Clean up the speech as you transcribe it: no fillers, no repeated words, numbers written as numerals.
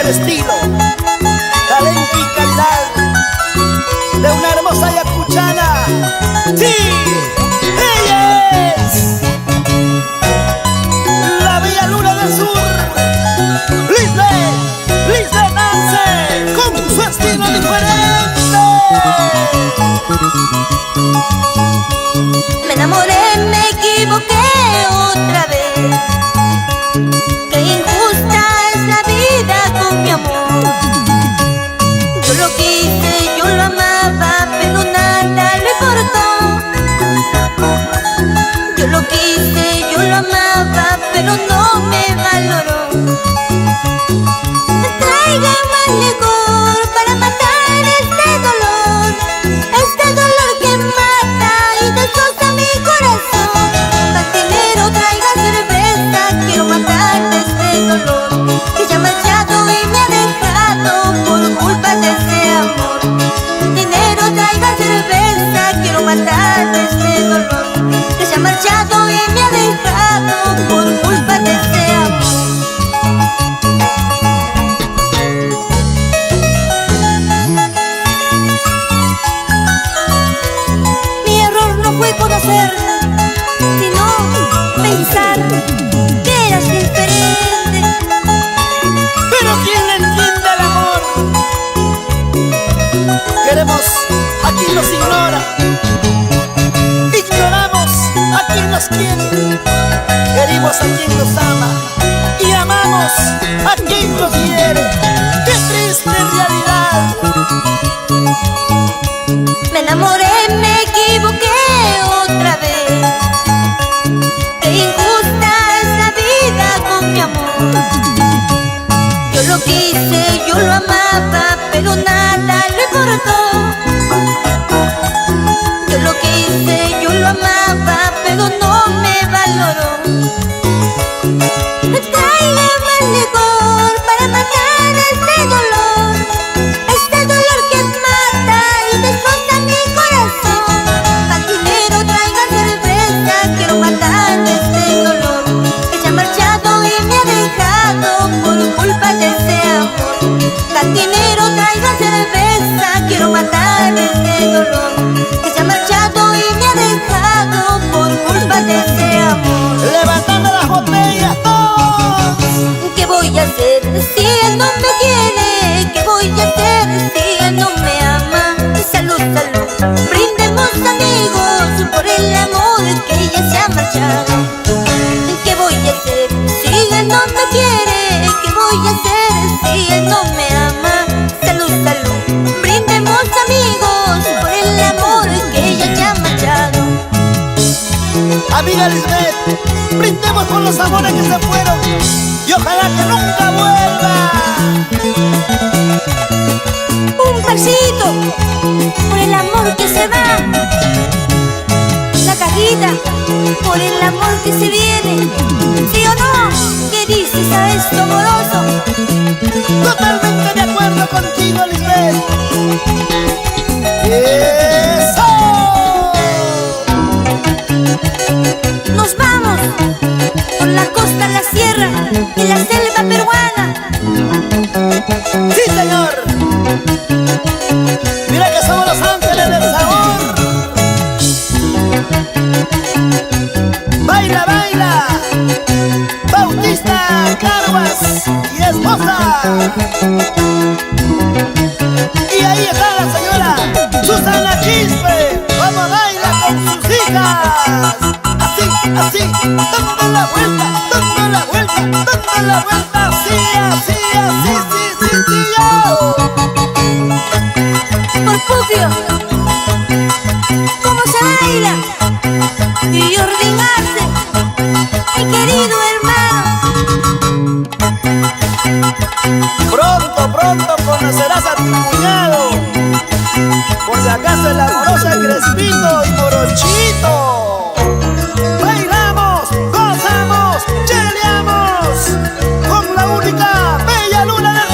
el estilo, talento y calidad de una hermosa yacuchana. ¡Sí! ¡Ella es la bella luna del sur! ¡Lisbeth Nance! ¡Con su estilo diferente! Me enamoré, me equivoqué otra vez. Qué injusta es la vida con mi amor. Yo lo quise, yo lo amaba, pero nada le importó. Yo lo quise, yo lo amaba, pero no me valoró. Traiga más licor para matar este dolor que mata y destroza mi corazón. Cantinero, traiga cerveza, quiero matar este dolor que ya ha marchado y me ha dejado por culpa de ese amor. Cantinero, traiga cerveza, quiero matar este dolor que ya ha marchado y me ha dejado por culpa de ese amor. Fue conocer, sino pensar que eras diferente. Pero ¿quién entiende el amor? Queremos a quien nos ignora, ignoramos a quien nos quiere, queremos a quien nos ama y amamos a quien nos quiere. ¡Qué triste realidad! Me enamoré, me equivoqué otra vez. Qué injusta es la vida con mi amor. Yo lo quise, yo lo amaba, pero nada le importó. Yo lo quise, yo lo amaba, pero no me valoró. Traiga más licor para matar este dolor que mata y destroza mi corazón. Cantinero, traiga cerveza, quiero matar este dolor que ya ha marchado y me ha dejado por culpa de ese amor. Cantinero, traiga cerveza, quiero matar este dolor que ya ha marchado y me ha dejado por culpa de ese amor. ¡Levantando las botellas todos! ¿Qué voy a hacer si él no me quiere? ¿Qué voy a hacer si él no me ama? Salud, salud, brindemos amigos por el amor que ella se ha marchado. ¿Qué voy a hacer si él no me quiere? ¿Qué voy a hacer si él no me ama? Salud, salud, brindemos amigos por el amor que ella se ha marchado. Amiga Lisbeth, brindemos por los amores que se fueron y ojalá que nunca vuelva. Un pasito por el amor que se va. La cajita por el amor que se viene. ¿Sí o no? ¿Qué dices a esto, amoroso? Totalmente de acuerdo contigo, Lisbeth. ¡Eso! Nos vamos por la costa, la sierra y la selva peruana. ¡Sí, señor! Mira que somos los ángeles del sabor. ¡Baila, baila! Bautista Carvas y esposa. Y ahí está la señora Susana Quispe. ¡Vamos a bailar con sus hijas! Así, así, dando la vuelta, dando la vuelta, dando la vuelta. Así, así, así, sí, sí, sí, yo. Por Puquio, ¿cómo se baila? Y Jordi Arce, mi querido hermano. Pronto, pronto conocerás a tu cuñado. Por si acaso el amoroso Crespito y Morochito. Bailamos, gozamos, cheleamos con la única bella luna del